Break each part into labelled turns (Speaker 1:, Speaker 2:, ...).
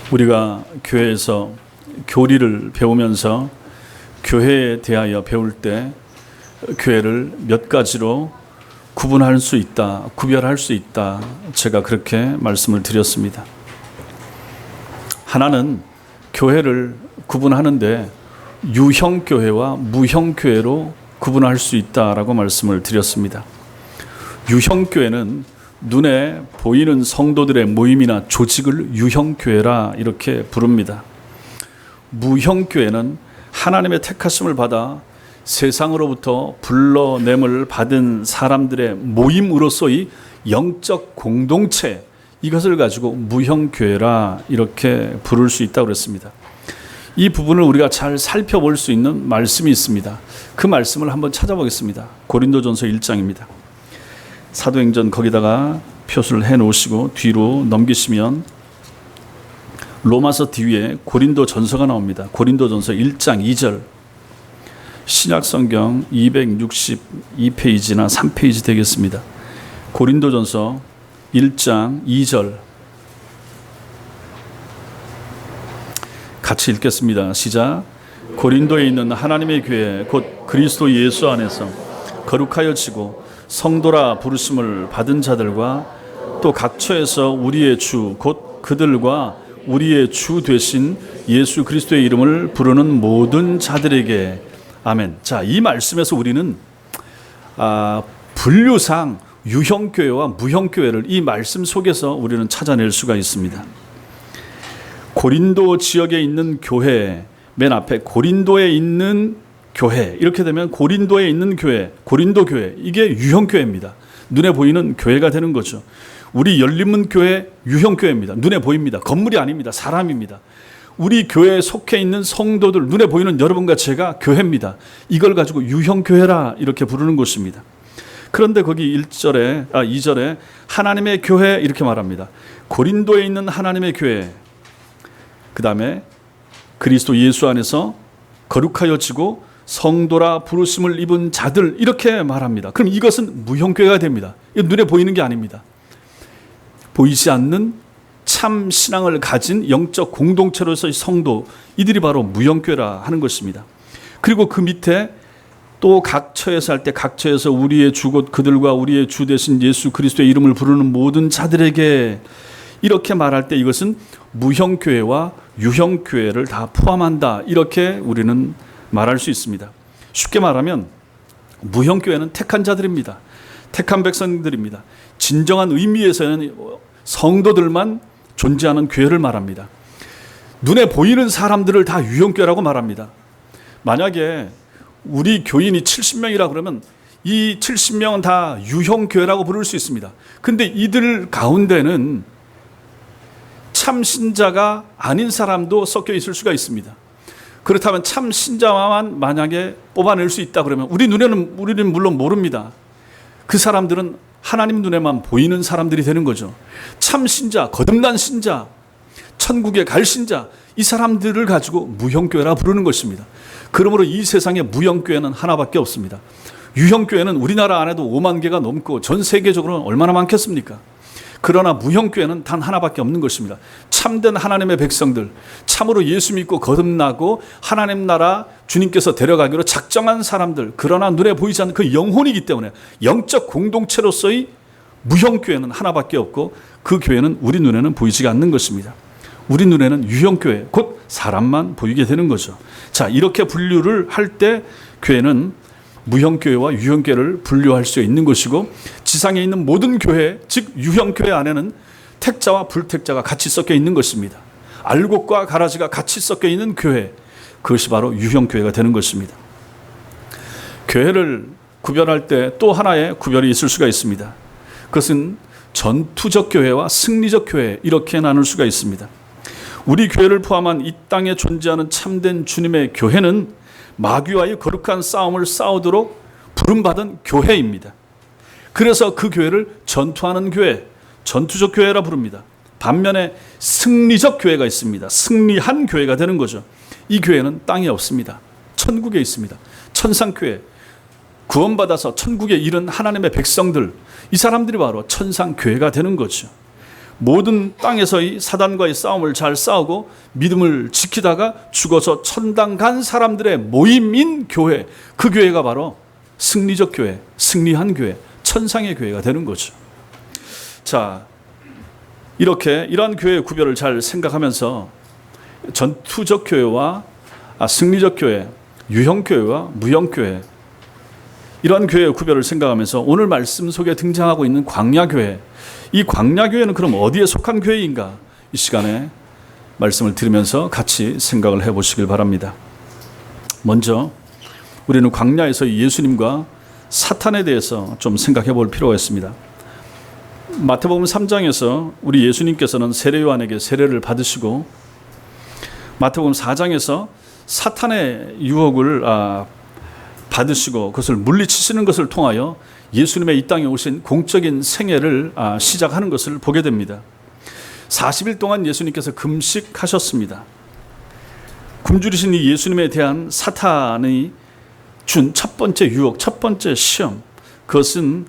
Speaker 1: 우리가 교회에서 교리를 배우면서 교회에 대하여 배울 때 교회를 몇 가지로 구분할 수 있다, 구별할 수 있다. 제가 그렇게 말씀을 드렸습니다. 하나는 교회를 구분하는데 유형교회와 무형교회로 구분할 수 있다라고 말씀을 드렸습니다. 유형교회는 눈에 보이는 성도들의 모임이나 조직을 유형교회라 이렇게 부릅니다. 무형교회는 하나님의 택하심을 받아 세상으로부터 불러냄을 받은 사람들의 모임으로서의 영적 공동체, 이것을 가지고 무형교회라 이렇게 부를 수 있다고 그랬습니다. 이 부분을 우리가 잘 살펴볼 수 있는 말씀이 있습니다. 그 말씀을 한번 찾아보겠습니다. 고린도전서 1장입니다. 사도행전 거기다가 표시를 해 놓으시고 뒤로 넘기시면 로마서 뒤에 고린도전서가 나옵니다. 고린도전서 1장 2절. 신약성경 262페이지나 3페이지 되겠습니다. 고린도전서 1장 2절. 같이 읽겠습니다. 시작. 고린도에 있는 하나님의 교회 곧 그리스도 예수 안에서 거룩하여지고 성도라 부르심을 받은 자들과 또 각처에서 우리의 주 곧 그들과 우리의 주 되신 예수 그리스도의 이름을 부르는 모든 자들에게 아멘. 자, 이 말씀에서 우리는 분류상 유형교회와 무형교회를 이 말씀 속에서 우리는 찾아낼 수가 있습니다. 고린도 지역에 있는 교회, 맨 앞에 고린도에 있는 교회, 이렇게 되면 고린도에 있는 교회, 고린도 교회, 이게 유형교회입니다. 눈에 보이는 교회가 되는 거죠. 우리 열린문교회 유형교회입니다. 눈에 보입니다. 건물이 아닙니다. 사람입니다. 우리 교회에 속해 있는 성도들, 눈에 보이는 여러분과 제가 교회입니다. 이걸 가지고 유형교회라 이렇게 부르는 것입니다. 그런데 거기 2절에 하나님의 교회 이렇게 말합니다. 고린도에 있는 하나님의 교회, 그 다음에 그리스도 예수 안에서 거룩하여지고 성도라 부르심을 입은 자들, 이렇게 말합니다. 그럼 이것은 무형교회가 됩니다. 이건 눈에 보이는 게 아닙니다. 보이지 않는 참 신앙을 가진 영적 공동체로서의 성도, 이들이 바로 무형교회라 하는 것입니다. 그리고 그 밑에 또 각처에서 할 때 각처에서 우리의 주 곧 그들과 우리의 주 되신 예수 그리스도의 이름을 부르는 모든 자들에게, 이렇게 말할 때 이것은 무형교회와 유형교회를 다 포함한다, 이렇게 우리는 말할 수 있습니다. 쉽게 말하면 무형교회는 택한 자들입니다. 택한 백성들입니다. 진정한 의미에서는 성도들만 존재하는 교회를 말합니다. 눈에 보이는 사람들을 다 유형교회라고 말합니다. 만약에 우리 교인이 70명이라 그러면 이 70명은 다 유형교회라고 부를 수 있습니다. 근데 이들 가운데는 참 신자가 아닌 사람도 섞여 있을 수가 있습니다. 그렇다면 참 신자만 만약에 뽑아낼 수 있다 그러면 우리는 물론 모릅니다. 그 사람들은 하나님 눈에만 보이는 사람들이 되는 거죠. 참 신자, 거듭난 신자, 천국에 갈 신자, 이 사람들을 가지고 무형교회라 부르는 것입니다. 그러므로 이 세상에 무형교회는 하나밖에 없습니다. 유형교회는 우리나라 안에도 5만 개가 넘고 전 세계적으로는 얼마나 많겠습니까? 그러나 무형교회는 단 하나밖에 없는 것입니다. 참된 하나님의 백성들, 참으로 예수 믿고 거듭나고 하나님 나라 주님께서 데려가기로 작정한 사람들, 그러나 눈에 보이지 않는 그 영혼이기 때문에 영적 공동체로서의 무형교회는 하나밖에 없고, 그 교회는 우리 눈에는 보이지 않는 것입니다. 우리 눈에는 유형교회, 곧 사람만 보이게 되는 거죠. 자, 이렇게 분류를 할 때 교회는 무형교회와 유형교회를 분류할 수 있는 것이고, 지상에 있는 모든 교회, 즉 유형교회 안에는 택자와 불택자가 같이 섞여 있는 것입니다. 알곡과 가라지가 같이 섞여 있는 교회, 그것이 바로 유형교회가 되는 것입니다. 교회를 구별할 때 또 하나의 구별이 있을 수가 있습니다. 그것은 전투적 교회와 승리적 교회, 이렇게 나눌 수가 있습니다. 우리 교회를 포함한 이 땅에 존재하는 참된 주님의 교회는 마귀와의 거룩한 싸움을 싸우도록 부름받은 교회입니다. 그래서 그 교회를 전투하는 교회, 전투적 교회라 부릅니다. 반면에 승리적 교회가 있습니다. 승리한 교회가 되는 거죠. 이 교회는 땅에 없습니다. 천국에 있습니다. 천상교회, 구원받아서 천국에 이른 하나님의 백성들, 이 사람들이 바로 천상교회가 되는 거죠. 모든 땅에서의 사단과의 싸움을 잘 싸우고 믿음을 지키다가 죽어서 천당 간 사람들의 모임인 교회, 그 교회가 바로 승리적 교회, 승리한 교회, 천상의 교회가 되는 거죠. 자, 이렇게 이러한 교회의 구별을 잘 생각하면서 전투적 교회와 승리적 교회, 유형 교회와 무형 교회, 이러한 교회의 구별을 생각하면서 오늘 말씀 속에 등장하고 있는 광야 교회, 이 광야 교회는 그럼 어디에 속한 교회인가? 이 시간에 말씀을 들으면서 같이 생각을 해보시길 바랍니다. 먼저 우리는 광야에서 예수님과 사탄에 대해서 좀 생각해 볼 필요가 있습니다. 마태복음 3장에서 우리 예수님께서는 세례 요한에게 세례를 받으시고, 마태복음 4장에서 사탄의 유혹을 받으시고 그것을 물리치시는 것을 통하여 예수님의 이 땅에 오신 공적인 생애를 시작하는 것을 보게 됩니다. 40일 동안 예수님께서 금식하셨습니다. 굶주리신 이 예수님에 대한 사탄이 준 첫 번째 유혹, 첫 번째 시험, 그것은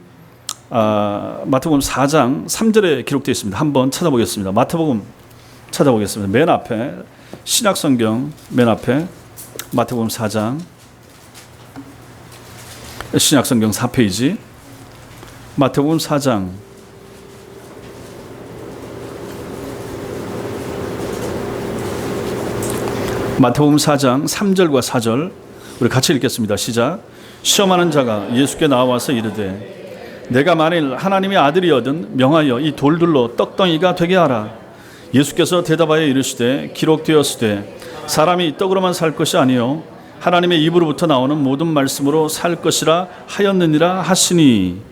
Speaker 1: 마태복음 4장 3절에 기록되어 있습니다. 한번 찾아보겠습니다. 마태복음 찾아보겠습니다. 맨 앞에 신약성경 맨 앞에 마태복음 4장, 신약성경 4페이지, 마태복음 4장 마태복음 4장 3절과 4절 우리 같이 읽겠습니다. 시작. 시험하는 자가 예수께 나와서 이르되 내가 만일 하나님의 아들이거든 명하여 이 돌들로 떡덩이가 되게 하라. 예수께서 대답하여 이르시되 기록되었으되 사람이 떡으로만 살 것이 아니요 하나님의 입으로부터 나오는 모든 말씀으로 살 것이라 하였느니라 하시니.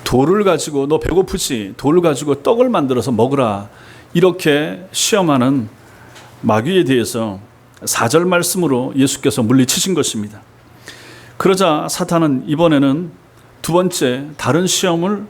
Speaker 1: 돌을 가지고 너 배고프지? 돌을 가지고 떡을 만들어서 먹으라. 이렇게 시험하는 마귀에 대해서 4절 말씀으로 예수께서 물리치신 것입니다. 그러자 사탄은 이번에는 두 번째 다른 시험을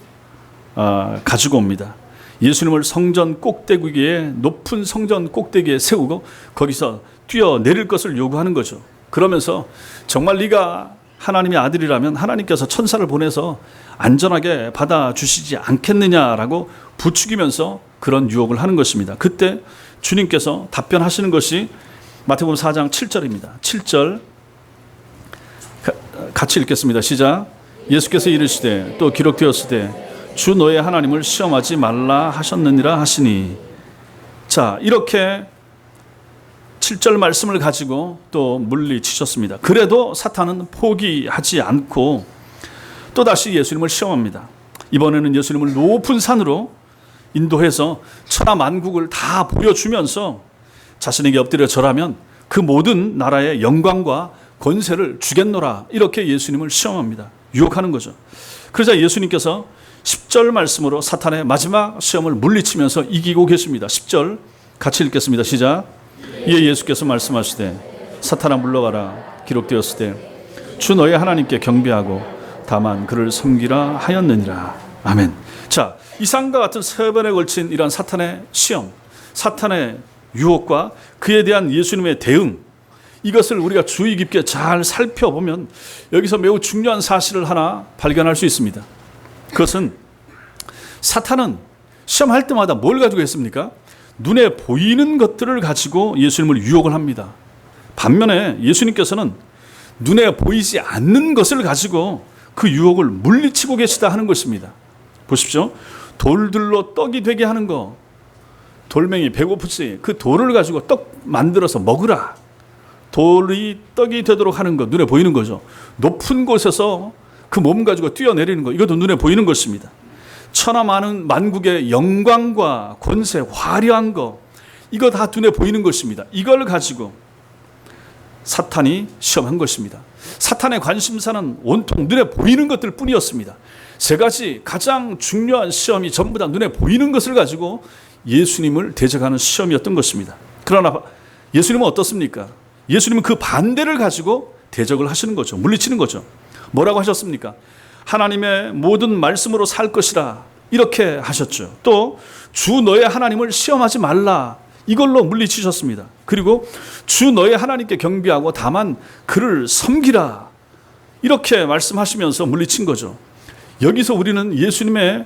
Speaker 1: 가지고 옵니다. 예수님을 성전 꼭대기에, 높은 성전 꼭대기에 세우고 거기서 뛰어내릴 것을 요구하는 거죠. 그러면서 정말 네가 하나님의 아들이라면 하나님께서 천사를 보내서 안전하게 받아주시지 않겠느냐라고 부추기면서 그런 유혹을 하는 것입니다. 그때 주님께서 답변하시는 것이 마태복음 4장 7절입니다. 7절 같이 읽겠습니다. 시작. 예수께서 이르시되 또 기록되었으되 주 너의 하나님을 시험하지 말라 하셨느니라 하시니. 자, 이렇게 7절 말씀을 가지고 또 물리치셨습니다. 그래도 사탄은 포기하지 않고 또다시 예수님을 시험합니다. 이번에는 예수님을 높은 산으로 인도해서 천하 만국을 다 보여주면서 자신에게 엎드려 절하면 그 모든 나라의 영광과 권세를 주겠노라. 이렇게 예수님을 시험합니다. 유혹하는 거죠. 그러자 예수님께서 10절 말씀으로 사탄의 마지막 시험을 물리치면서 이기고 계십니다. 10절 같이 읽겠습니다. 시작. 이에 예수께서 말씀하시되 사탄아 물러가라. 기록되었으되 주 너의 하나님께 경배하고 다만 그를 섬기라 하였느니라. 아멘. 자, 이상과 같은 세 번에 걸친 이러한 사탄의 시험, 사탄의 유혹과 그에 대한 예수님의 대응, 이것을 우리가 주의 깊게 잘 살펴보면 여기서 매우 중요한 사실을 하나 발견할 수 있습니다. 그것은 사탄은 시험할 때마다 뭘 가지고 했습니까? 눈에 보이는 것들을 가지고 예수님을 유혹을 합니다. 반면에 예수님께서는 눈에 보이지 않는 것을 가지고 그 유혹을 물리치고 계시다 하는 것입니다. 보십시오. 돌들로 떡이 되게 하는 거, 돌멩이 배고프지? 그 돌을 가지고 떡 만들어서 먹으라. 돌이 떡이 되도록 하는 것, 눈에 보이는 거죠. 높은 곳에서 그 몸 가지고 뛰어내리는 거, 이것도 눈에 보이는 것입니다. 천하 많은 만국의 영광과 권세, 화려한 거, 이거 다 눈에 보이는 것입니다. 이걸 가지고 사탄이 시험한 것입니다. 사탄의 관심사는 온통 눈에 보이는 것들 뿐이었습니다. 세 가지 가장 중요한 시험이 전부 다 눈에 보이는 것을 가지고 예수님을 대적하는 시험이었던 것입니다. 그러나 예수님은 어떻습니까? 예수님은 그 반대를 가지고 대적을 하시는 거죠. 물리치는 거죠. 뭐라고 하셨습니까? 하나님의 모든 말씀으로 살 것이라 이렇게 하셨죠. 또 주 너의 하나님을 시험하지 말라, 이걸로 물리치셨습니다. 그리고 주 너의 하나님께 경배하고 다만 그를 섬기라, 이렇게 말씀하시면서 물리친 거죠. 여기서 우리는 예수님의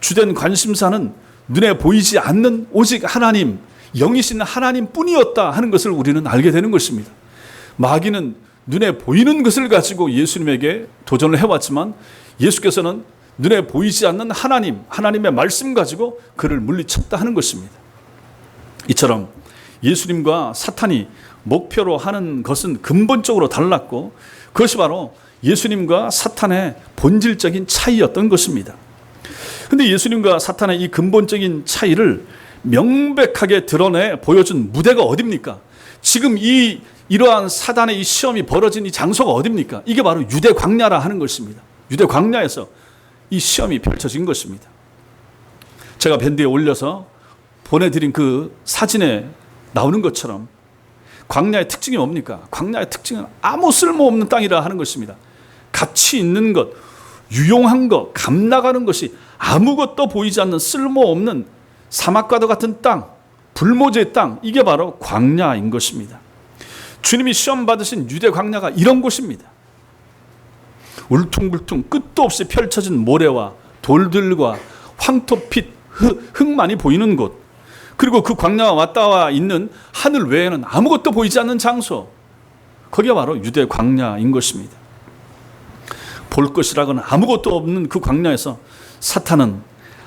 Speaker 1: 주된 관심사는 눈에 보이지 않는 오직 하나님, 영이신 하나님 뿐이었다 하는 것을 우리는 알게 되는 것입니다. 마귀는 눈에 보이는 것을 가지고 예수님에게 도전을 해왔지만 예수께서는 눈에 보이지 않는 하나님, 하나님의 말씀 가지고 그를 물리쳤다 하는 것입니다. 이처럼 예수님과 사탄이 목표로 하는 것은 근본적으로 달랐고 그것이 바로 예수님과 사탄의 본질적인 차이였던 것입니다. 그런데 예수님과 사탄의 이 근본적인 차이를 명백하게 드러내 보여준 무대가 어디입니까? 지금 이러한 사단의 이 시험이 벌어진 이 장소가 어디입니까? 이게 바로 유대 광야라 하는 것입니다. 유대 광야에서 이 시험이 펼쳐진 것입니다. 제가 밴드에 올려서 보내드린 그 사진에 나오는 것처럼 광야의 특징이 뭡니까? 광야의 특징은 아무 쓸모없는 땅이라 하는 것입니다. 가치 있는 것, 유용한 것, 감나가는 것이 아무것도 보이지 않는 쓸모없는 사막과도 같은 땅, 불모지의 땅, 이게 바로 광야인 것입니다. 주님이 시험 받으신 유대 광야가 이런 곳입니다. 울퉁불퉁 끝도 없이 펼쳐진 모래와 돌들과 황토빛 흙만이 보이는 곳, 그리고 그 광야와 맞닿아 있는 하늘 외에는 아무것도 보이지 않는 장소, 거기가 바로 유대 광야인 것입니다. 볼 것이라고는 아무것도 없는 그 광야에서 사탄은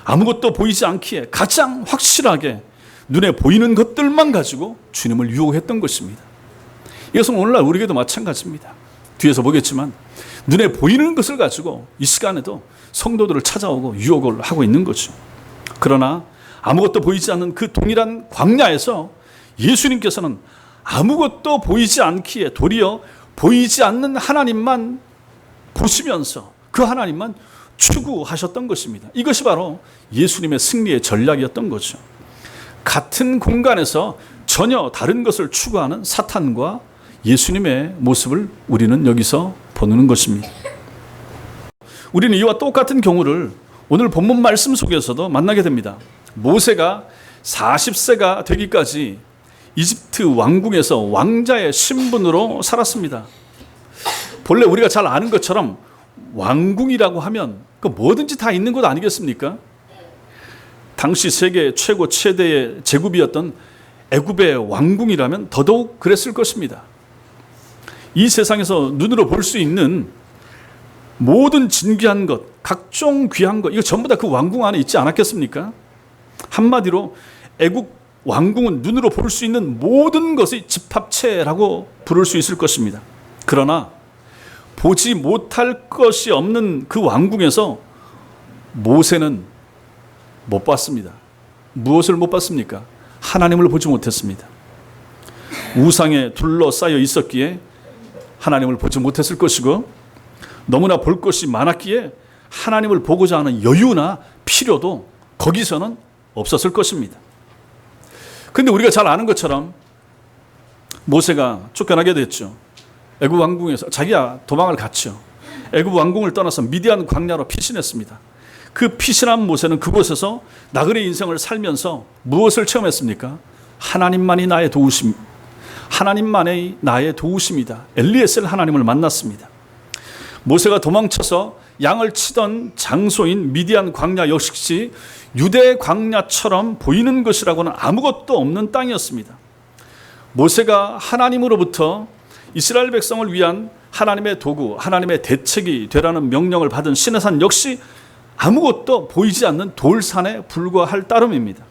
Speaker 1: 아무것도 보이지 않기에 가장 확실하게 눈에 보이는 것들만 가지고 주님을 유혹했던 것입니다. 이것은 오늘날 우리에게도 마찬가지입니다. 뒤에서 보겠지만 눈에 보이는 것을 가지고 이 시간에도 성도들을 찾아오고 유혹을 하고 있는 거죠. 그러나 아무것도 보이지 않는 그 동일한 광야에서 예수님께서는 아무것도 보이지 않기에 도리어 보이지 않는 하나님만 보시면서 그 하나님만 추구하셨던 것입니다. 이것이 바로 예수님의 승리의 전략이었던 거죠. 같은 공간에서 전혀 다른 것을 추구하는 사탄과 예수님의 모습을 우리는 여기서 보는 것입니다. 우리는 이와 똑같은 경우를 오늘 본문 말씀 속에서도 만나게 됩니다. 모세가 40세가 되기까지 이집트 왕궁에서 왕자의 신분으로 살았습니다. 본래 우리가 잘 아는 것처럼 왕궁이라고 하면 그 뭐든지 다 있는 것 아니겠습니까? 당시 세계 최고 최대의 제국이었던 애굽의 왕궁이라면 더더욱 그랬을 것입니다. 이 세상에서 눈으로 볼 수 있는 모든 진귀한 것, 각종 귀한 것, 이거 전부 다 그 왕궁 안에 있지 않았겠습니까? 한마디로 애국 왕궁은 눈으로 볼 수 있는 모든 것의 집합체라고 부를 수 있을 것입니다. 그러나 보지 못할 것이 없는 그 왕궁에서 모세는 못 봤습니다. 무엇을 못 봤습니까? 하나님을 보지 못했습니다. 우상에 둘러싸여 있었기에 하나님을 보지 못했을 것이고, 너무나 볼 것이 많았기에 하나님을 보고자 하는 여유나 필요도 거기서는 없었을 것입니다. 그런데 우리가 잘 아는 것처럼 모세가 쫓겨나게 됐죠. 애굽 왕궁에서 자기가 도망을 갔죠. 애굽 왕궁을 떠나서 미디안 광야로 피신했습니다. 그 피신한 모세는 그곳에서 나그네 인생을 살면서 무엇을 체험했습니까? 하나님만이 나의 도우심, 하나님만이 나의 도우심이다. 엘리에셀 하나님을 만났습니다. 모세가 도망쳐서 양을 치던 장소인 미디안 광야 역시 유대 광야처럼 보이는 것이라고는 아무것도 없는 땅이었습니다. 모세가 하나님으로부터 이스라엘 백성을 위한 하나님의 도구, 하나님의 대책이 되라는 명령을 받은 시내산 역시 아무것도 보이지 않는 돌산에 불과할 따름입니다.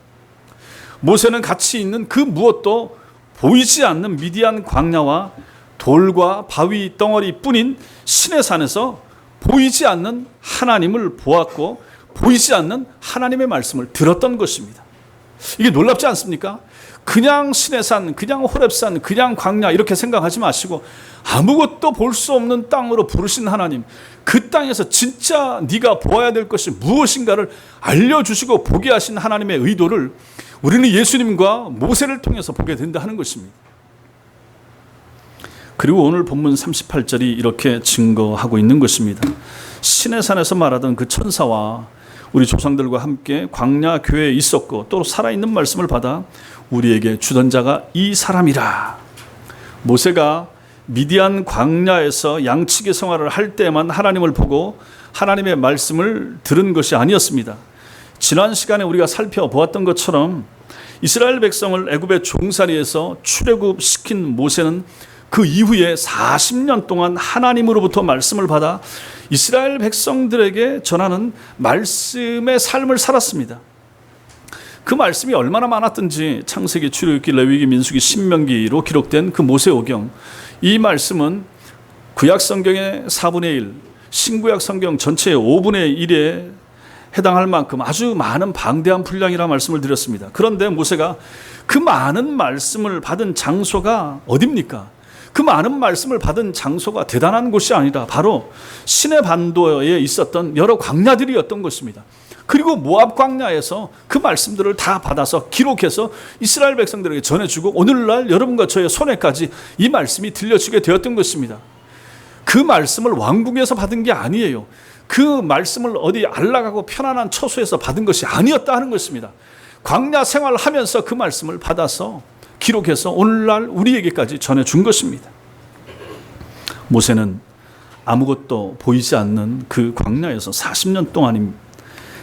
Speaker 1: 모세는 같이 있는 그 무엇도 보이지 않는 미디안 광야와 돌과 바위 덩어리뿐인 시내산에서 보이지 않는 하나님을 보았고 보이지 않는 하나님의 말씀을 들었던 것입니다. 이게 놀랍지 않습니까? 그냥 시내산, 그냥 호렙산, 그냥 광야 이렇게 생각하지 마시고 아무것도 볼 수 없는 땅으로 부르신 하나님, 그 땅에서 진짜 네가 보아야 될 것이 무엇인가를 알려주시고 보게 하신 하나님의 의도를 우리는 예수님과 모세를 통해서 보게 된다 하는 것입니다. 그리고 오늘 본문 38절이 이렇게 증거하고 있는 것입니다. 시내산에서 말하던 그 천사와 우리 조상들과 함께 광야 교회에 있었고 또 살아있는 말씀을 받아 우리에게 주던 자가 이 사람이라. 모세가 미디안 광야에서 양치기 생활을 할 때만 하나님을 보고 하나님의 말씀을 들은 것이 아니었습니다. 지난 시간에 우리가 살펴보았던 것처럼 이스라엘 백성을 애굽의 종살이에서 출애굽시킨 모세는 그 이후에 40년 동안 하나님으로부터 말씀을 받아 이스라엘 백성들에게 전하는 말씀의 삶을 살았습니다. 그 말씀이 얼마나 많았든지 창세기, 출애굽기, 레위기, 민수기, 신명기로 기록된 그 모세오경, 이 말씀은 구약 성경의 4분의 1, 신구약 성경 전체의 5분의 1에 해당할 만큼 아주 많은 방대한 분량이라 말씀을 드렸습니다. 그런데 모세가 그 많은 말씀을 받은 장소가 어디입니까? 그 많은 말씀을 받은 장소가 대단한 곳이 아니라 바로 시내 반도에 있었던 여러 광야들이었던 것입니다. 그리고 모압 광야에서 그 말씀들을 다 받아서 기록해서 이스라엘 백성들에게 전해주고 오늘날 여러분과 저의 손에까지 이 말씀이 들려주게 되었던 것입니다. 그 말씀을 왕궁에서 받은 게 아니에요. 그 말씀을 어디 안락하고 편안한 처소에서 받은 것이 아니었다 하는 것입니다. 광야 생활하면서 그 말씀을 받아서 기록해서 오늘날 우리에게까지 전해준 것입니다. 모세는 아무것도 보이지 않는 그 광야에서 40년 동안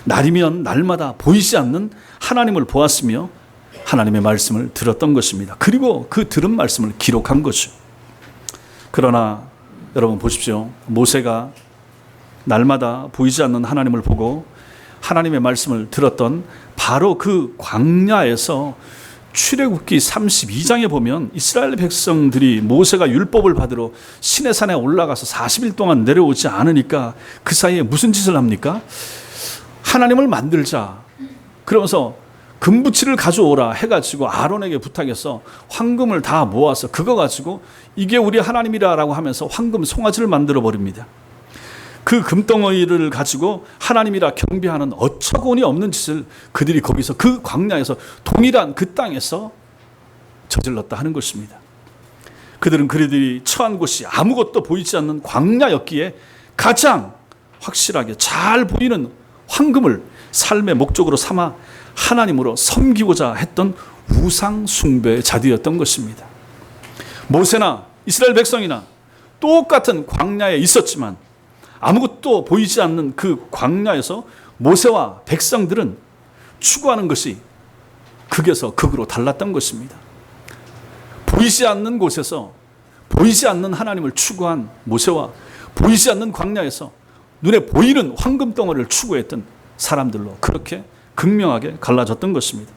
Speaker 1: 날이면 날마다 보이지 않는 하나님을 보았으며 하나님의 말씀을 들었던 것입니다. 그리고 그 들은 말씀을 기록한 거죠. 그러나 여러분 보십시오. 모세가 날마다 보이지 않는 하나님을 보고 하나님의 말씀을 들었던 바로 그 광야에서 출애굽기 32장에 보면 이스라엘 백성들이 모세가 율법을 받으러 시내산에 올라가서 40일 동안 내려오지 않으니까 그 사이에 무슨 짓을 합니까? 하나님을 만들자. 그러면서 금부치를 가져오라 해가지고 아론에게 부탁해서 황금을 다 모아서 그거 가지고 이게 우리 하나님이라고 하면서 황금 송아지를 만들어 버립니다. 그 금덩어리를 가지고 하나님이라 경배하는 어처구니 없는 짓을 그들이 거기서 그 광야에서 동일한 그 땅에서 저질렀다 하는 것입니다. 그들은 그들이 처한 곳이 아무것도 보이지 않는 광야였기에 가장 확실하게 잘 보이는 황금을 삶의 목적으로 삼아 하나님으로 섬기고자 했던 우상 숭배의 자리였던 것입니다. 모세나 이스라엘 백성이나 똑같은 광야에 있었지만 아무것도 보이지 않는 그 광야에서 모세와 백성들은 추구하는 것이 극에서 극으로 달랐던 것입니다. 보이지 않는 곳에서 보이지 않는 하나님을 추구한 모세와 보이지 않는 광야에서 눈에 보이는 황금 덩어리를 추구했던 사람들로 그렇게 극명하게 갈라졌던 것입니다.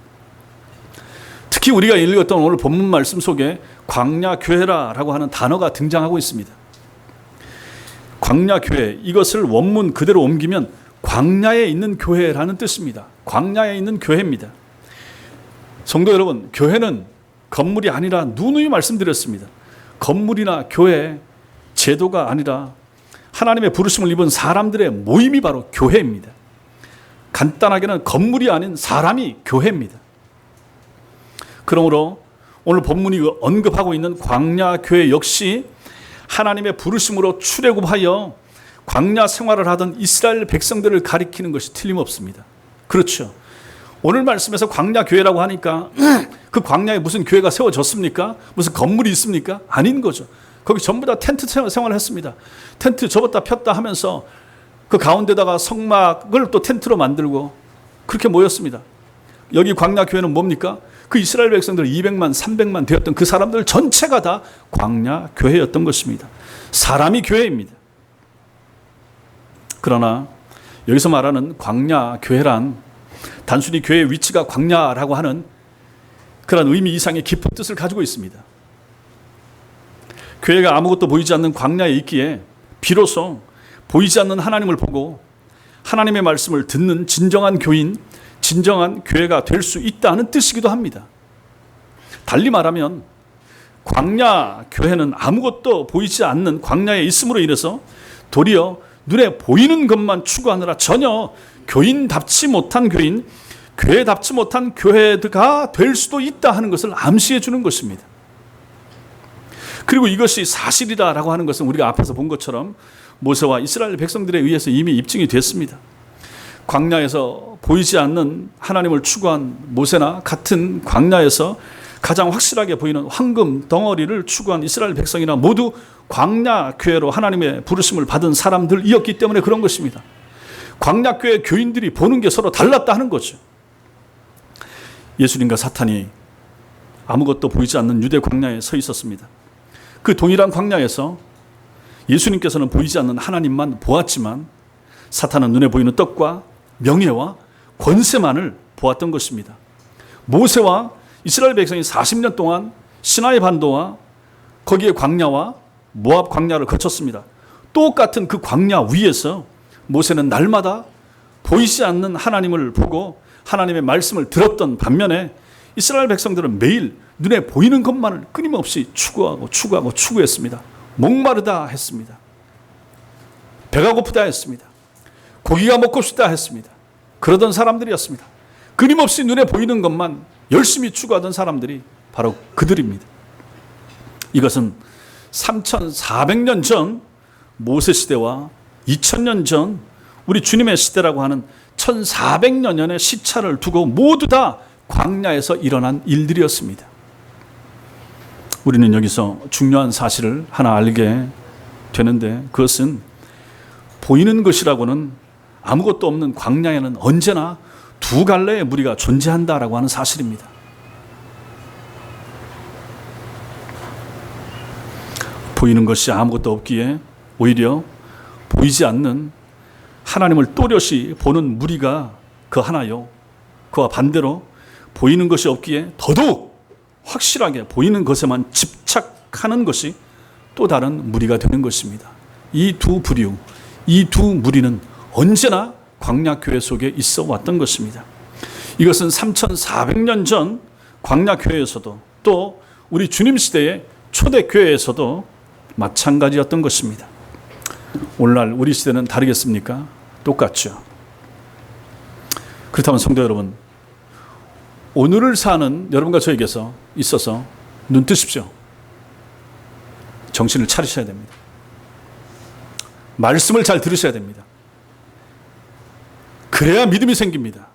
Speaker 1: 특히 우리가 읽었던 오늘 본문 말씀 속에 광야교회라고 하는 단어가 등장하고 있습니다. 광야교회, 이것을 원문 그대로 옮기면 광야에 있는 교회라는 뜻입니다. 광야에 있는 교회입니다. 성도 여러분, 교회는 건물이 아니라 누누이 말씀드렸습니다. 건물이나 교회, 제도가 아니라 하나님의 부르심을 입은 사람들의 모임이 바로 교회입니다. 간단하게는 건물이 아닌 사람이 교회입니다. 그러므로 오늘 본문이 언급하고 있는 광야교회 역시 하나님의 부르심으로 출애굽하여 광야 생활을 하던 이스라엘 백성들을 가리키는 것이 틀림없습니다. 그렇죠. 오늘 말씀에서 광야교회라고 하니까 그 광야에 무슨 교회가 세워졌습니까? 무슨 건물이 있습니까? 아닌 거죠. 거기 전부 다 텐트 생활을 했습니다. 텐트 접었다 폈다 하면서 그 가운데다가 성막을 또 텐트로 만들고 그렇게 모였습니다. 여기 광야교회는 뭡니까? 그 이스라엘 백성들 200만, 300만 되었던 그 사람들 전체가 다 광야교회였던 것입니다. 사람이 교회입니다. 그러나 여기서 말하는 광야교회란 단순히 교회의 위치가 광야라고 하는 그런 의미 이상의 깊은 뜻을 가지고 있습니다. 교회가 아무것도 보이지 않는 광야에 있기에 비로소 보이지 않는 하나님을 보고 하나님의 말씀을 듣는 진정한 교인, 진정한 교회가 될 수 있다는 뜻이기도 합니다. 달리 말하면 광야 교회는 아무것도 보이지 않는 광야에 있음으로 인해서 도리어 눈에 보이는 것만 추구하느라 전혀 교인답지 못한 교인, 교회답지 못한 교회가 될 수도 있다 하는 것을 암시해 주는 것입니다. 그리고 이것이 사실이다라고 하는 것은 우리가 앞에서 본 것처럼 모세와 이스라엘 백성들에 의해서 이미 입증이 됐습니다. 광야에서 보이지 않는 하나님을 추구한 모세나 같은 광야에서 가장 확실하게 보이는 황금 덩어리를 추구한 이스라엘 백성이나 모두 광야 교회로 하나님의 부르심을 받은 사람들이었기 때문에 그런 것입니다. 광야교회 교인들이 보는 게 서로 달랐다 하는 거죠. 예수님과 사탄이 아무것도 보이지 않는 유대 광야에 서 있었습니다. 그 동일한 광야에서 예수님께서는 보이지 않는 하나님만 보았지만 사탄은 눈에 보이는 떡과 명예와 권세만을 보았던 것입니다. 모세와 이스라엘 백성이 40년 동안 시나이 반도와 거기에 광야와 모압 광야를 거쳤습니다. 똑같은 그 광야 위에서 모세는 날마다 보이지 않는 하나님을 보고 하나님의 말씀을 들었던 반면에 이스라엘 백성들은 매일 눈에 보이는 것만을 끊임없이 추구했습니다. 목마르다 했습니다. 배가 고프다 했습니다. 고기가 먹고 싶다 했습니다. 그러던 사람들이었습니다. 끊임없이 눈에 보이는 것만 열심히 추구하던 사람들이 바로 그들입니다. 이것은 3,400년 전 모세 시대와 2000년 전 우리 주님의 시대라고 하는 1400여 년의 시차를 두고 모두 다 광야에서 일어난 일들이었습니다. 우리는 여기서 중요한 사실을 하나 알게 되는데 그것은 보이는 것이라고는 아무것도 없는 광야에는 언제나 두 갈래의 무리가 존재한다라고 하는 사실입니다. 보이는 것이 아무것도 없기에 오히려 보이지 않는 하나님을 또렷이 보는 무리가 그 하나요. 그와 반대로 보이는 것이 없기에 더더욱 확실하게 보이는 것에만 집착하는 것이 또 다른 무리가 되는 것입니다. 이 두 부류, 이 두 무리는 언제나 광야교회 속에 있어 왔던 것입니다. 이것은 3,400년 전 광야교회에서도 또 우리 주님 시대의 초대교회에서도 마찬가지였던 것입니다. 오늘날 우리 시대는 다르겠습니까? 똑같죠. 그렇다면 성도 여러분, 오늘을 사는 여러분과 저에게서 있어서 눈 뜨십시오. 정신을 차리셔야 됩니다. 말씀을 잘 들으셔야 됩니다. 그래야 믿음이 생깁니다.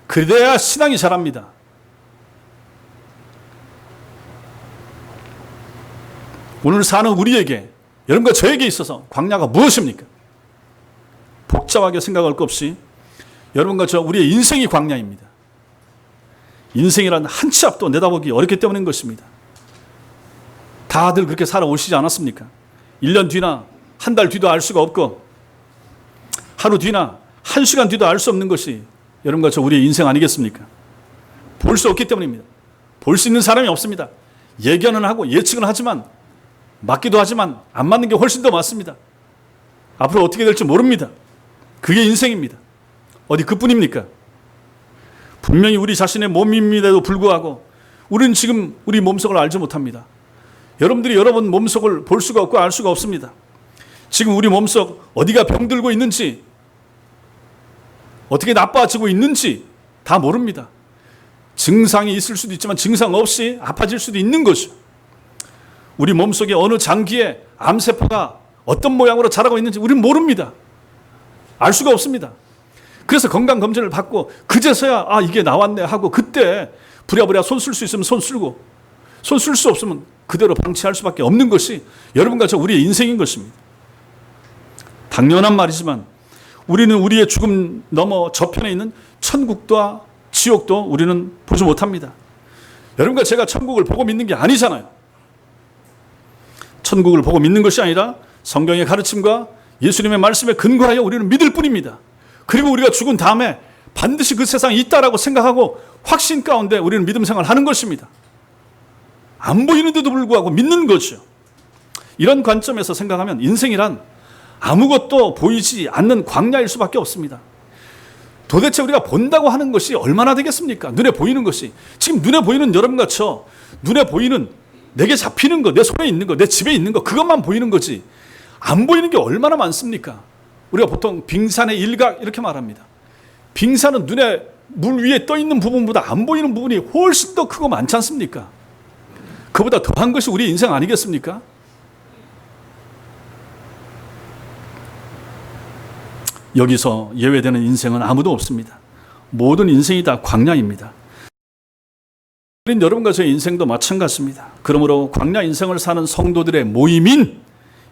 Speaker 1: 그래야 신앙이 자랍니다. 오늘 사는 우리에게, 여러분과 저에게 있어서 광야가 무엇입니까? 복잡하게 생각할 것 없이 여러분과 저 우리의 인생이 광야입니다. 인생이란 한 치 앞도 내다보기 어렵기 때문인 것입니다. 다들 그렇게 살아오시지 않았습니까? 1년 뒤나 한 달 뒤도 알 수가 없고 하루 뒤나 1시간 뒤도 알 수 없는 것이 여러분과 저 우리의 인생 아니겠습니까? 볼 수 없기 때문입니다. 볼 수 있는 사람이 없습니다. 예견은 하고 예측은 하지만 맞기도 하지만 안 맞는 게 훨씬 더 많습니다. 앞으로 어떻게 될지 모릅니다. 그게 인생입니다. 어디 그뿐입니까? 분명히 우리 자신의 몸임에도 불구하고 우리는 지금 우리 몸속을 알지 못합니다. 여러분들이 여러분 몸속을 볼 수가 없고 알 수가 없습니다. 지금 우리 몸속 어디가 병들고 있는지 어떻게 나빠지고 있는지 다 모릅니다. 증상이 있을 수도 있지만 증상 없이 아파질 수도 있는 거죠. 우리 몸속에 어느 장기에 암세포가 어떤 모양으로 자라고 있는지 우리는 모릅니다. 알 수가 없습니다. 그래서 건강검진을 받고 그제서야 이게 나왔네 하고 그때 부랴부랴 손 쓸 수 있으면 손 쓸고 손 쓸 수 없으면 그대로 방치할 수밖에 없는 것이 여러분과 저 우리의 인생인 것입니다. 당연한 말이지만 우리는 우리의 죽음 넘어 저편에 있는 천국과 지옥도 우리는 보지 못합니다. 여러분과 제가 천국을 보고 믿는 게 아니잖아요. 천국을 보고 믿는 것이 아니라 성경의 가르침과 예수님의 말씀에 근거하여 우리는 믿을 뿐입니다. 그리고 우리가 죽은 다음에 반드시 그 세상에 있다라고 생각하고 확신 가운데 우리는 믿음 생활을 하는 것입니다. 안 보이는데도 불구하고 믿는 거죠. 이런 관점에서 생각하면 인생이란 아무것도 보이지 않는 광야일 수밖에 없습니다. 도대체 우리가 본다고 하는 것이 얼마나 되겠습니까? 눈에 보이는 것이. 지금 눈에 보이는 여러분과 저 눈에 보이는 내게 잡히는 것, 내 손에 있는 것, 내 집에 있는 것 그것만 보이는 거지 안 보이는 게 얼마나 많습니까? 우리가 보통 빙산의 일각 이렇게 말합니다. 빙산은 눈에 물 위에 떠 있는 부분보다 안 보이는 부분이 훨씬 더 크고 많지 않습니까? 그보다 더한 것이 우리 인생 아니겠습니까? 여기서 예외되는 인생은 아무도 없습니다. 모든 인생이 다 광야입니다. 여러분과 저의 인생도 마찬가지입니다. 그러므로 광야 인생을 사는 성도들의 모임인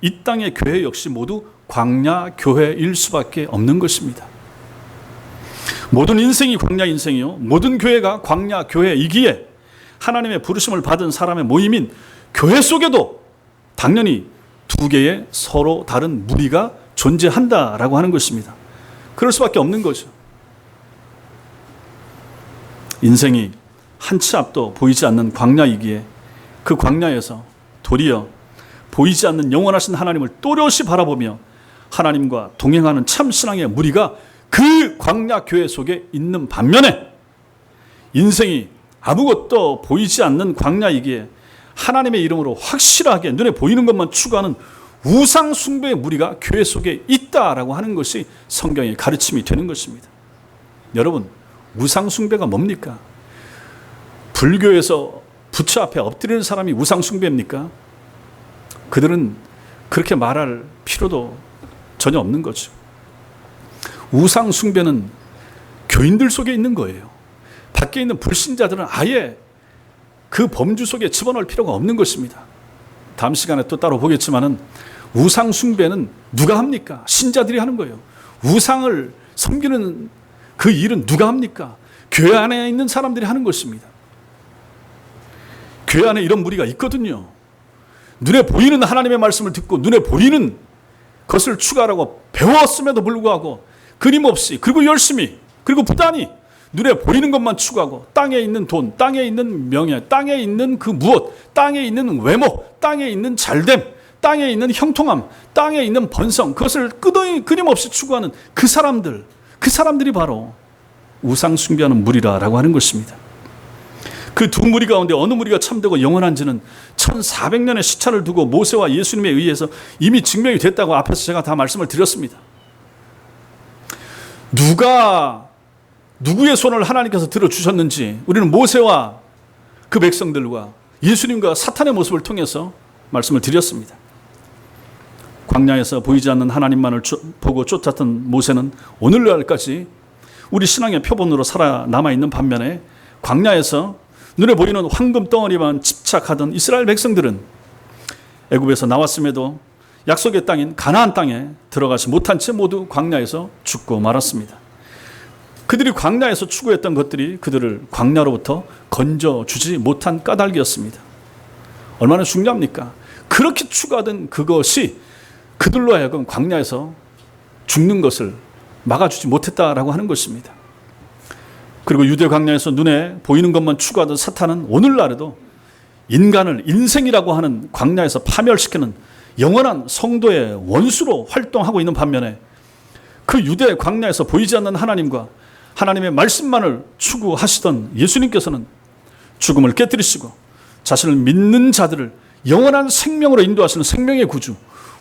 Speaker 1: 이 땅의 교회 역시 모두 광야 교회일 수밖에 없는 것입니다. 모든 인생이 광야 인생이요, 모든 교회가 광야 교회이기에 하나님의 부르심을 받은 사람의 모임인 교회 속에도 당연히 두 개의 서로 다른 무리가 존재한다라고 하는 것입니다. 그럴 수밖에 없는 거죠. 인생이 한 치 앞도 보이지 않는 광야이기에 그 광야에서 도리어 보이지 않는 영원하신 하나님을 또렷이 바라보며 하나님과 동행하는 참 신앙의 무리가 그 광야 교회 속에 있는 반면에, 인생이 아무것도 보이지 않는 광야이기에 하나님의 이름으로 확실하게 눈에 보이는 것만 추구하는 우상 숭배의 무리가 교회 속에 있다라고 하는 것이 성경의 가르침이 되는 것입니다. 여러분, 우상 숭배가 뭡니까? 불교에서 부처 앞에 엎드리는 사람이 우상 숭배입니까? 그들은 그렇게 말할 필요도 전혀 없는 거죠. 우상 숭배는 교인들 속에 있는 거예요. 밖에 있는 불신자들은 아예 그 범주 속에 집어넣을 필요가 없는 것입니다. 다음 시간에 또 따로 보겠지만은 우상 숭배는 누가 합니까? 신자들이 하는 거예요. 우상을 섬기는 그 일은 누가 합니까? 교회 안에 있는 사람들이 하는 것입니다. 교회 안에 이런 무리가 있거든요. 눈에 보이는 하나님의 말씀을 듣고 눈에 보이는 것을 추구하라고 배웠음에도 불구하고 끊임없이, 그리고 열심히, 그리고 부단히 눈에 보이는 것만 추구하고 땅에 있는 돈, 땅에 있는 명예, 땅에 있는 그 무엇, 땅에 있는 외모, 땅에 있는 잘됨, 땅에 있는 형통함, 땅에 있는 번성, 그것을 끊임없이 추구하는 그 사람들이 바로 우상 숭배하는 무리라라고 하는 것입니다. 그 두 무리 가운데 어느 무리가 참되고 영원한지는 1400년의 시차를 두고 모세와 예수님에 의해서 이미 증명이 됐다고 앞에서 제가 다 말씀을 드렸습니다. 누구의 손을 하나님께서 들어주셨는지 우리는 모세와 그 백성들과 예수님과 사탄의 모습을 통해서 말씀을 드렸습니다. 광야에서 보이지 않는 하나님만을 보고 쫓았던 모세는 오늘날까지 우리 신앙의 표본으로 살아남아있는 반면에, 광야에서 눈에 보이는 황금 덩어리만 집착하던 이스라엘 백성들은 애굽에서 나왔음에도 약속의 땅인 가나안 땅에 들어가지 못한 채 모두 광야에서 죽고 말았습니다. 그들이 광야에서 추구했던 것들이 그들을 광야로부터 건져주지 못한 까닭이었습니다. 얼마나 중요합니까? 그렇게 추구하던 그것이 그들로 하여금 광야에서 죽는 것을 막아주지 못했다라고 하는 것입니다. 그리고 유대 광야에서 눈에 보이는 것만 추구하던 사탄은 오늘날에도 인간을 인생이라고 하는 광야에서 파멸시키는 영원한 성도의 원수로 활동하고 있는 반면에, 그 유대 광야에서 보이지 않는 하나님과 하나님의 말씀만을 추구하시던 예수님께서는 죽음을 깨뜨리시고 자신을 믿는 자들을 영원한 생명으로 인도하시는 생명의 구주,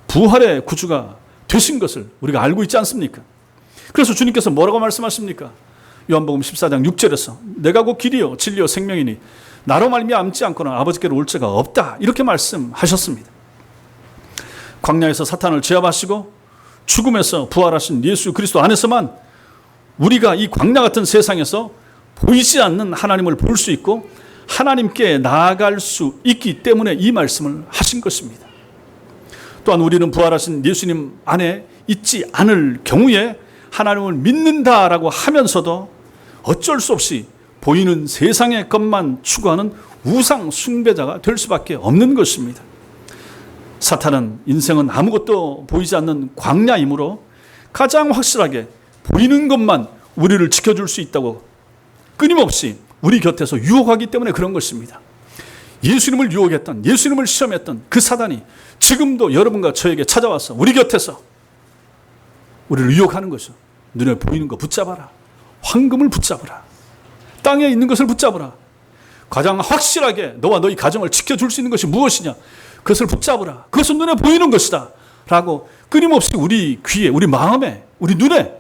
Speaker 1: 부활의 구주가 되신 것을 우리가 알고 있지 않습니까? 그래서 주님께서 뭐라고 말씀하십니까? 요한복음 14장 6절에서 내가 곧 길이요 진리요 생명이니 나로 말미암지 않고는 아버지께로 올 자가 없다, 이렇게 말씀하셨습니다. 광야에서 사탄을 제압하시고 죽음에서 부활하신 예수 그리스도 안에서만 우리가 이 광야 같은 세상에서 보이지 않는 하나님을 볼 수 있고 하나님께 나아갈 수 있기 때문에 이 말씀을 하신 것입니다. 또한 우리는 부활하신 예수님 안에 있지 않을 경우에 하나님을 믿는다라고 하면서도 어쩔 수 없이 보이는 세상의 것만 추구하는 우상 숭배자가 될 수밖에 없는 것입니다. 사탄은 인생은 아무것도 보이지 않는 광야이므로 가장 확실하게 보이는 것만 우리를 지켜줄 수 있다고 끊임없이 우리 곁에서 유혹하기 때문에 그런 것입니다. 예수님을 유혹했던, 예수님을 시험했던 그 사단이 지금도 여러분과 저에게 찾아와서 우리 곁에서 우리를 유혹하는 거죠. 눈에 보이는 거 붙잡아라. 황금을 붙잡으라. 땅에 있는 것을 붙잡으라. 가장 확실하게 너와 너희 가정을 지켜줄 수 있는 것이 무엇이냐? 그것을 붙잡으라. 그것은 눈에 보이는 것이다. 라고 끊임없이 우리 귀에, 우리 마음에, 우리 눈에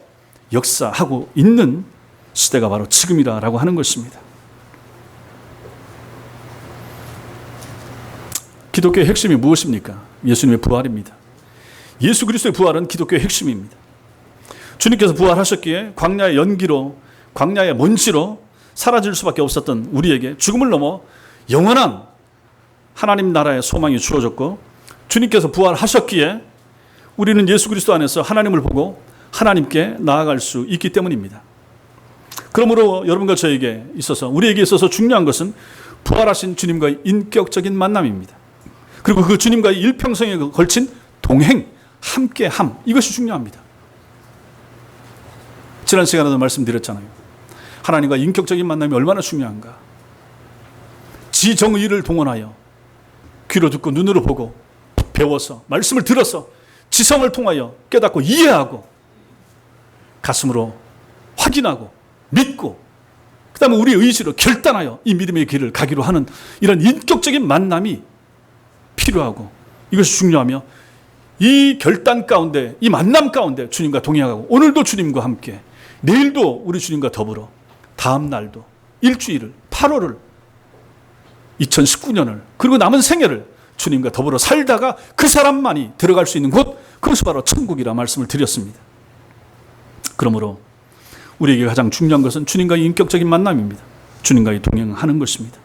Speaker 1: 역사하고 있는 시대가 바로 지금이라고 하는 것입니다. 기독교의 핵심이 무엇입니까? 예수님의 부활입니다. 예수 그리스도의 부활은 기독교의 핵심입니다. 주님께서 부활하셨기에 광야의 연기로, 광야의 먼지로 사라질 수밖에 없었던 우리에게 죽음을 넘어 영원한 하나님 나라의 소망이 주어졌고, 주님께서 부활하셨기에 우리는 예수 그리스도 안에서 하나님을 보고 하나님께 나아갈 수 있기 때문입니다. 그러므로 여러분과 저에게 있어서, 우리에게 있어서 중요한 것은 부활하신 주님과의 인격적인 만남입니다. 그리고 그 주님과의 일평생에 걸친 동행, 함께함, 이것이 중요합니다. 지난 시간에도 말씀드렸잖아요. 하나님과 인격적인 만남이 얼마나 중요한가. 지정의를 동원하여 귀로 듣고 눈으로 보고 배워서 말씀을 들어서 지성을 통하여 깨닫고 이해하고 가슴으로 확인하고 믿고 그 다음에 우리의 의지로 결단하여 이 믿음의 길을 가기로 하는 이런 인격적인 만남이 필요하고, 이것이 중요하며, 이 결단 가운데, 이 만남 가운데 주님과 동행하고, 오늘도 주님과 함께, 내일도 우리 주님과 더불어, 다음 날도, 일주일을, 8월을, 2019년을, 그리고 남은 생애를 주님과 더불어 살다가 그 사람만이 들어갈 수 있는 곳, 그것이 바로 천국이라 말씀을 드렸습니다. 그러므로 우리에게 가장 중요한 것은 주님과의 인격적인 만남입니다. 주님과의 동행하는 것입니다.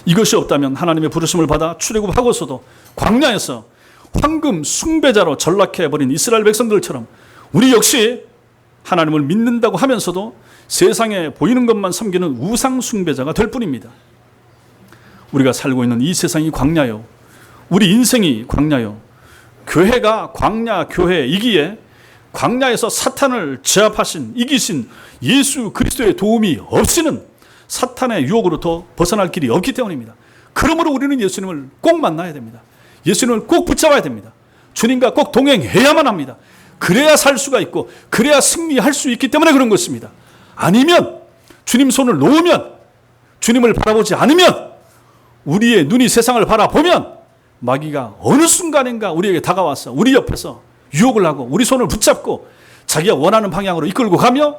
Speaker 1: 이것이 없다면 하나님의 부르심을 받아 출애굽하고서도 광야에서 황금 숭배자로 전락해버린 이스라엘 백성들처럼 우리 역시 하나님을 믿는다고 하면서도 세상에 보이는 것만 섬기는 우상 숭배자가 될 뿐입니다. 우리가 살고 있는 이 세상이 광야요, 우리 인생이 광야요, 교회가 광야 교회이기에 광야에서 사탄을 제압하신, 이기신 예수 그리스도의 도움이 없이는 사탄의 유혹으로부터 벗어날 길이 없기 때문입니다. 그러므로 우리는 예수님을 꼭 만나야 됩니다. 예수님을 꼭 붙잡아야 됩니다. 주님과 꼭 동행해야만 합니다. 그래야 살 수가 있고, 그래야 승리할 수 있기 때문에 그런 것입니다. 아니면, 주님 손을 놓으면, 주님을 바라보지 않으면, 우리의 눈이 세상을 바라보면 마귀가 어느 순간인가 우리에게 다가와서 우리 옆에서 유혹을 하고 우리 손을 붙잡고 자기가 원하는 방향으로 이끌고 가며,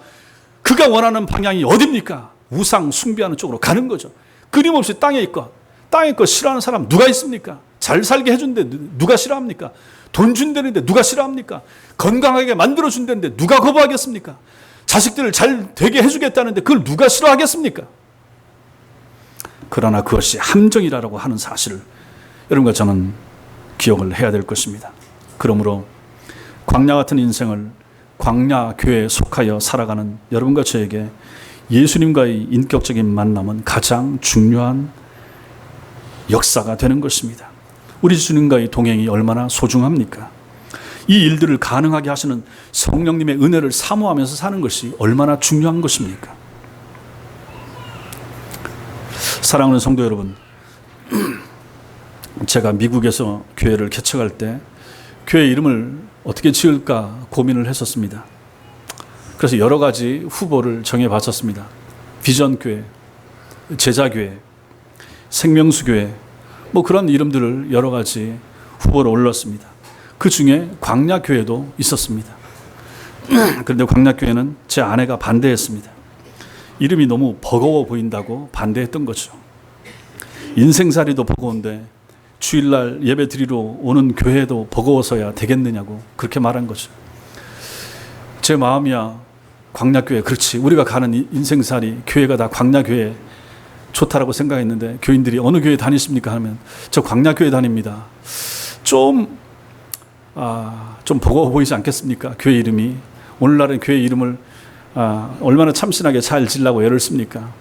Speaker 1: 그가 원하는 방향이 어딥니까? 우상 숭배하는 쪽으로 가는 거죠. 끊임없이 땅의 것 싫어하는 사람 누가 있습니까? 잘 살게 해준데 누가 싫어합니까? 돈 준다는데 누가 싫어합니까? 건강하게 만들어준다는데 누가 거부하겠습니까? 자식들을 잘 되게 해주겠다는데 그걸 누가 싫어하겠습니까? 그러나 그것이 함정이라고 하는 사실을 여러분과 저는 기억을 해야 될 것입니다. 그러므로 광야 같은 인생을 광야 교회에 속하여 살아가는 여러분과 저에게 예수님과의 인격적인 만남은 가장 중요한 역사가 되는 것입니다. 우리 주님과의 동행이 얼마나 소중합니까? 이 일들을 가능하게 하시는 성령님의 은혜를 사모하면서 사는 것이 얼마나 중요한 것입니까? 사랑하는 성도 여러분, 제가 미국에서 교회를 개척할 때 교회 이름을 어떻게 지을까 고민을 했었습니다. 그래서 여러 가지 후보를 정해봤었습니다. 비전교회, 제자교회, 생명수교회, 그런 이름들을 여러 가지 후보로 올렸습니다. 그 중에 광야교회도 있었습니다. 그런데 광야교회는 제 아내가 반대했습니다. 이름이 너무 버거워 보인다고 반대했던 거죠. 인생살이도 버거운데 주일날 예배 드리러 오는 교회도 버거워서야 되겠느냐고 그렇게 말한 거죠. 제 마음이야 광야교회, 그렇지, 우리가 가는 인생살이 교회가 다 광야교회 좋다라고 생각했는데 교인들이 어느 교회 다니십니까 하면 저 광야교회 다닙니다. 좀 버거워 보이지 않겠습니까? 교회 이름이. 오늘날은 교회 이름을 얼마나 참신하게 잘 지으려고 애를 씁니까?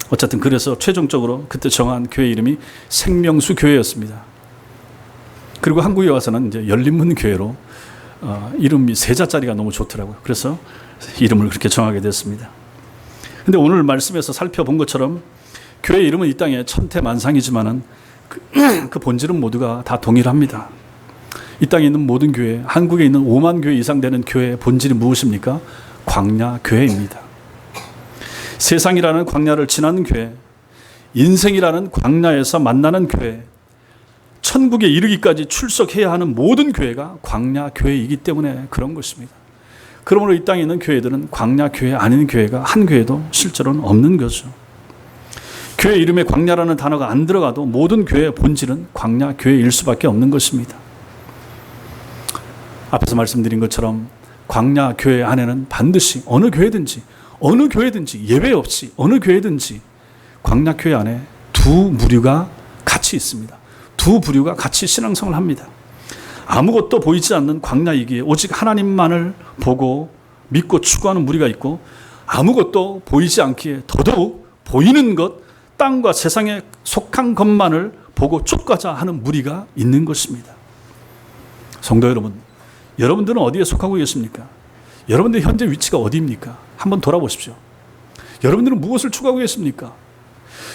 Speaker 1: 어쨌든 그래서 최종적으로 그때 정한 교회 이름이 생명수 교회였습니다. 그리고 한국에 와서는 이제 열린문교회로 이름이 세 자짜리가 너무 좋더라고요. 그래서 이름을 그렇게 정하게 됐습니다. 근데 오늘 말씀에서 살펴본 것처럼 교회 이름은 이 땅에 천태만상이지만은 그 본질은 모두가 다 동일합니다. 이 땅에 있는 모든 교회, 한국에 있는 5만 교회 이상 되는 교회의 본질이 무엇입니까? 광야 교회입니다. 세상이라는 광야를 지나는 교회, 인생이라는 광야에서 만나는 교회, 천국에 이르기까지 출석해야 하는 모든 교회가 광야 교회이기 때문에 그런 것입니다. 그러므로 이 땅에 있는 교회들은 광야 교회 아닌 교회가 한 교회도 실제로는 없는 거죠. 교회 이름에 광야라는 단어가 안 들어가도 모든 교회의 본질은 광야 교회일 수밖에 없는 것입니다. 앞에서 말씀드린 것처럼 광야 교회 안에는 반드시 어느 교회든지 예외 없이 어느 교회든지 광야 교회 안에 두 무리가 같이 있습니다. 두 부류가 같이 신앙생활을 합니다. 아무것도 보이지 않는 광야이기에 오직 하나님만을 보고 믿고 추구하는 무리가 있고, 아무것도 보이지 않기에 더더욱 보이는 것, 땅과 세상에 속한 것만을 보고 쫓가자 하는 무리가 있는 것입니다. 성도 여러분, 여러분들은 어디에 속하고 계십니까? 여러분들 현재 위치가 어디입니까? 한번 돌아보십시오. 여러분들은 무엇을 추구하고 계십니까?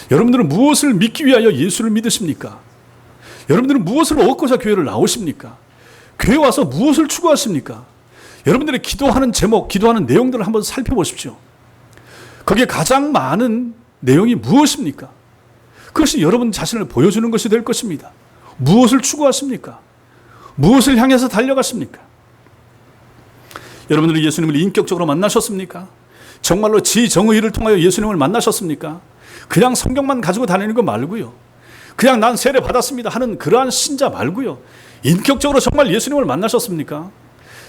Speaker 1: 여러분들은 무엇을 믿기 위하여 예수를 믿으십니까? 여러분들은 무엇을 얻고자 교회를 나오십니까? 교회 와서 무엇을 추구하십니까? 여러분들의 기도하는 제목, 기도하는 내용들을 한번 살펴보십시오. 거기에 가장 많은 내용이 무엇입니까? 그것이 여러분 자신을 보여주는 것이 될 것입니다. 무엇을 추구하십니까? 무엇을 향해서 달려가십니까? 여러분들이 예수님을 인격적으로 만나셨습니까? 정말로 지정의를 통하여 예수님을 만나셨습니까? 그냥 성경만 가지고 다니는 거 말고요. 그냥 난 세례 받았습니다 하는 그러한 신자 말고요. 인격적으로 정말 예수님을 만나셨습니까?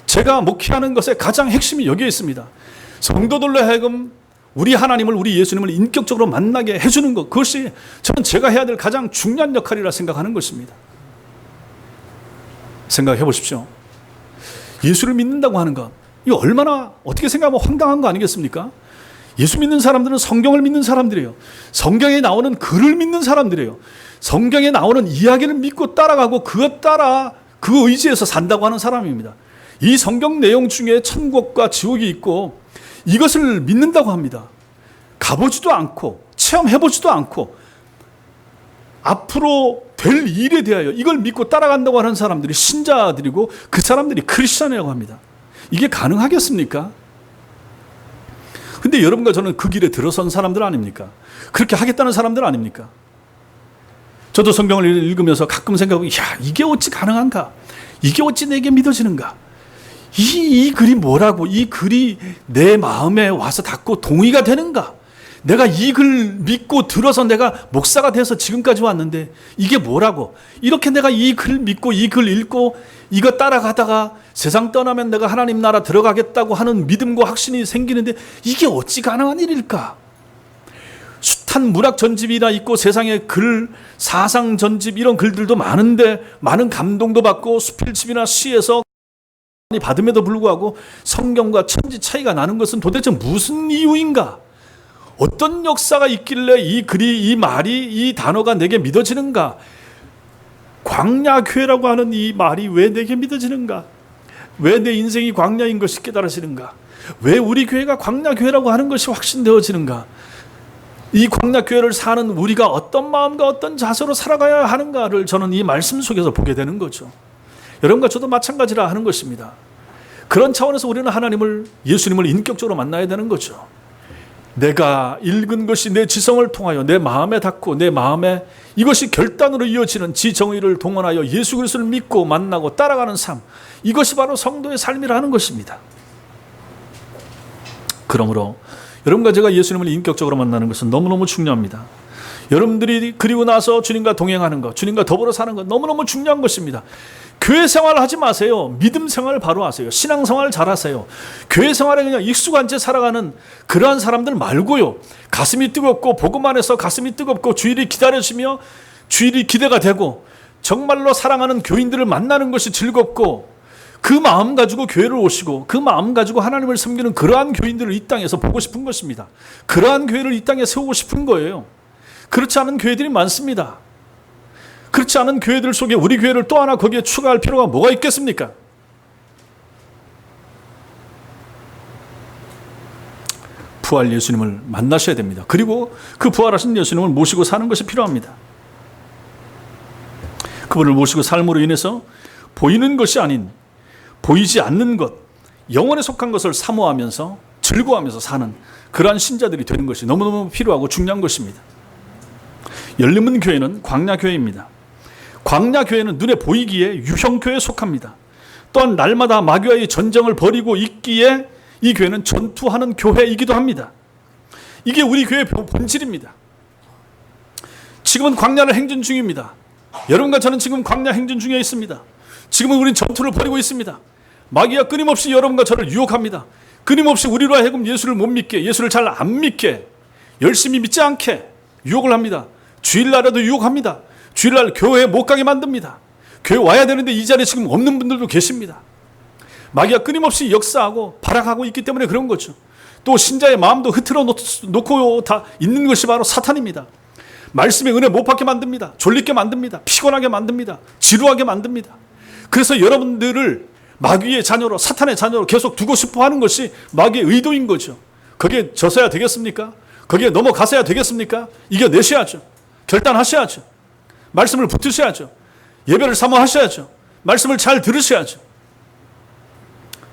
Speaker 1: 제가 목회하는 것의 가장 핵심이 여기에 있습니다. 성도들로 하여금 우리 하나님을, 우리 예수님을 인격적으로 만나게 해주는 것, 그것이 저는 제가 해야 될 가장 중요한 역할이라 생각하는 것입니다. 생각해 보십시오. 예수를 믿는다고 하는 것, 이거 얼마나 어떻게 생각하면 황당한 거 아니겠습니까? 예수 믿는 사람들은 성경을 믿는 사람들이에요. 성경에 나오는 글을 믿는 사람들이에요. 성경에 나오는 이야기를 믿고 따라가고 그것 따라 그 의지에서 산다고 하는 사람입니다. 이 성경 내용 중에 천국과 지옥이 있고 이것을 믿는다고 합니다. 가보지도 않고 체험해보지도 않고 앞으로 될 일에 대하여 이걸 믿고 따라간다고 하는 사람들이 신자들이고 그 사람들이 크리스천이라고 합니다. 이게 가능하겠습니까? 근데 여러분과 저는 그 길에 들어선 사람들 아닙니까? 그렇게 하겠다는 사람들 아닙니까? 저도 성경을 읽으면서 가끔 생각하고, 야, 이게 어찌 가능한가? 이게 어찌 내게 믿어지는가? 이 글이 뭐라고? 이 글이 내 마음에 와서 닿고 동의가 되는가? 내가 이 글 믿고 들어서 내가 목사가 돼서 지금까지 왔는데 이게 뭐라고? 이렇게 내가 이 글 믿고 이 글 읽고 이거 따라가다가 세상 떠나면 내가 하나님 나라 들어가겠다고 하는 믿음과 확신이 생기는데 이게 어찌 가능한 일일까? 숱한 문학 전집이나 있고 세상에 글, 사상 전집 이런 글들도 많은데 많은 감동도 받고 수필집이나 시에서 받음에도 불구하고 성경과 천지 차이가 나는 것은 도대체 무슨 이유인가? 어떤 역사가 있길래 이 글이, 이 말이, 이 단어가 내게 믿어지는가? 광야교회라고 하는 이 말이 왜 내게 믿어지는가? 왜 내 인생이 광야인 것이 깨달아지는가? 왜 우리 교회가 광야교회라고 하는 것이 확신되어지는가? 이 광야교회를 사는 우리가 어떤 마음과 어떤 자세로 살아가야 하는가를 저는 이 말씀 속에서 보게 되는 거죠. 여러분과 저도 마찬가지라 하는 것입니다. 그런 차원에서 우리는 하나님을, 예수님을 인격적으로 만나야 되는 거죠. 내가 읽은 것이 내 지성을 통하여 내 마음에 닿고 내 마음에 이것이 결단으로 이어지는 지정의를 동원하여 예수 그리스도를 믿고 만나고 따라가는 삶, 이것이 바로 성도의 삶이라는 것입니다. 그러므로 여러분과 제가 예수님을 인격적으로 만나는 것은 너무너무 중요합니다. 여러분들이 그리고 나서 주님과 동행하는 것, 주님과 더불어 사는 것 너무너무 중요한 것입니다. 교회 생활 하지 마세요. 믿음 생활 바로 하세요. 신앙 생활 잘 하세요. 교회 생활에 그냥 익숙한 채 살아가는 그러한 사람들 말고요. 가슴이 뜨겁고 복음 안에서 가슴이 뜨겁고 주일이 기다려지며 주일이 기대가 되고 정말로 사랑하는 교인들을 만나는 것이 즐겁고 그 마음 가지고 교회를 오시고 그 마음 가지고 하나님을 섬기는 그러한 교인들을 이 땅에서 보고 싶은 것입니다. 그러한 교회를 이 땅에 세우고 싶은 거예요. 그렇지 않은 교회들이 많습니다. 그렇지 않은 교회들 속에 우리 교회를 또 하나 거기에 추가할 필요가 뭐가 있겠습니까? 부활 예수님을 만나셔야 됩니다. 그리고 그 부활하신 예수님을 모시고 사는 것이 필요합니다. 그분을 모시고 삶으로 인해서 보이는 것이 아닌 보이지 않는 것, 영혼에 속한 것을 사모하면서 즐거워하면서 사는 그러한 신자들이 되는 것이 너무너무 필요하고 중요한 것입니다. 열림문 교회는 광야교회입니다. 광야교회는 눈에 보이기에 유형교회에 속합니다. 또한 날마다 마귀와의 전쟁을 벌이고 있기에 이 교회는 전투하는 교회이기도 합니다. 이게 우리 교회의 본질입니다. 지금은 광야를 행진 중입니다. 여러분과 저는 지금 광야 행진 중에 있습니다. 지금은 우리는 전투를 벌이고 있습니다. 마귀가 끊임없이 여러분과 저를 유혹합니다. 끊임없이 우리로 하여금 예수를 못 믿게, 예수를 잘 안 믿게, 열심히 믿지 않게 유혹을 합니다. 주일날에도 유혹합니다. 주일날 교회에 못 가게 만듭니다. 교회 와야 되는데 이 자리에 지금 없는 분들도 계십니다. 마귀가 끊임없이 역사하고 발악하고 있기 때문에 그런 거죠. 또 신자의 마음도 흐트러 놓고 다 있는 것이 바로 사탄입니다. 말씀의 은혜 못 받게 만듭니다. 졸리게 만듭니다. 피곤하게 만듭니다. 지루하게 만듭니다. 그래서 여러분들을 마귀의 자녀로, 사탄의 자녀로 계속 두고 싶어 하는 것이 마귀의 의도인 거죠. 거기에 져서야 되겠습니까? 거기에 넘어가서야 되겠습니까? 이겨내셔야죠. 결단하셔야죠. 말씀을 붙으셔야죠. 예배를 사모하셔야죠. 말씀을 잘 들으셔야죠.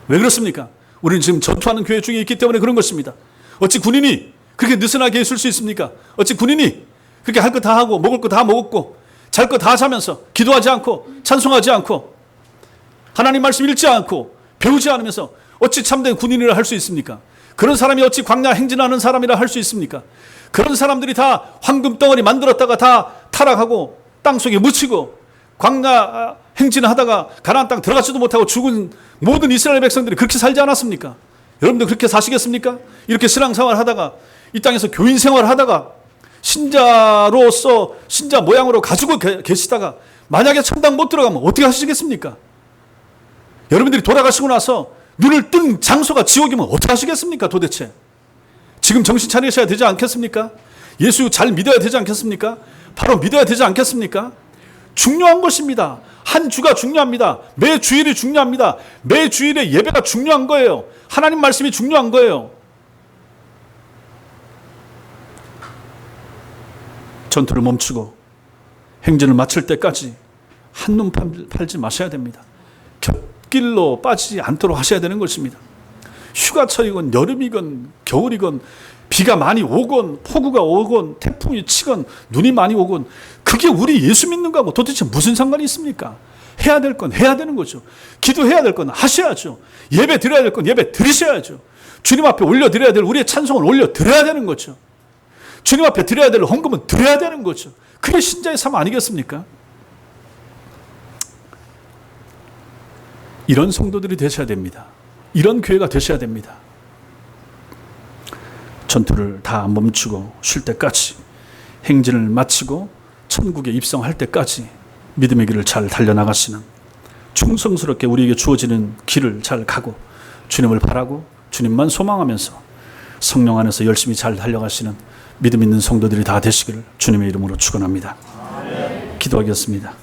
Speaker 1: 왜 그렇습니까? 우리는 지금 전투하는 교회 중에 있기 때문에 그런 것입니다. 어찌 군인이 그렇게 느슨하게 있을 수 있습니까? 어찌 군인이 그렇게 할 거 다 하고 먹을 거 다 먹었고 잘 거 다 자면서 기도하지 않고 찬송하지 않고 하나님 말씀 읽지 않고 배우지 않으면서 어찌 참된 군인이라 할 수 있습니까? 그런 사람이 어찌 광야 행진하는 사람이라 할 수 있습니까? 그런 사람들이 다 황금 덩어리 만들었다가 다 타락하고 땅속에 묻히고 광야 행진하다가 가나안 땅 들어가지도 못하고 죽은 모든 이스라엘 백성들이 그렇게 살지 않았습니까? 여러분들 그렇게 사시겠습니까? 이렇게 신앙생활 하다가 이 땅에서 교인 생활 하다가 신자로서 신자 모양으로 가지고 계시다가 만약에 천당 못 들어가면 어떻게 하시겠습니까? 여러분들이 돌아가시고 나서 눈을 뜬 장소가 지옥이면 어떻게 하시겠습니까 도대체? 지금 정신 차리셔야 되지 않겠습니까? 예수 잘 믿어야 되지 않겠습니까? 바로 믿어야 되지 않겠습니까? 중요한 것입니다. 한 주가 중요합니다. 매 주일이 중요합니다. 매 주일의 예배가 중요한 거예요. 하나님 말씀이 중요한 거예요. 전투를 멈추고 행진을 마칠 때까지 한눈 팔지 마셔야 됩니다. 곁길로 빠지지 않도록 하셔야 되는 것입니다. 휴가철이건 여름이건 겨울이건 비가 많이 오건 폭우가 오건 태풍이 치건 눈이 많이 오건 그게 우리 예수 믿는 거하고 도대체 무슨 상관이 있습니까? 해야 될 건 해야 되는 거죠. 기도해야 될 건 하셔야죠. 예배 드려야 될 건 예배 드리셔야죠. 주님 앞에 올려드려야 될 우리의 찬송을 올려드려야 되는 거죠. 주님 앞에 드려야 될 헌금은 드려야 되는 거죠. 그게 신자의 삶 아니겠습니까? 이런 성도들이 되셔야 됩니다. 이런 교회가 되셔야 됩니다. 전투를 다 멈추고 쉴 때까지 행진을 마치고 천국에 입성할 때까지 믿음의 길을 잘 달려나가시는 충성스럽게 우리에게 주어지는 길을 잘 가고 주님을 바라고 주님만 소망하면서 성령 안에서 열심히 잘 달려가시는 믿음 있는 성도들이 다 되시기를 주님의 이름으로 축원합니다. 기도하겠습니다.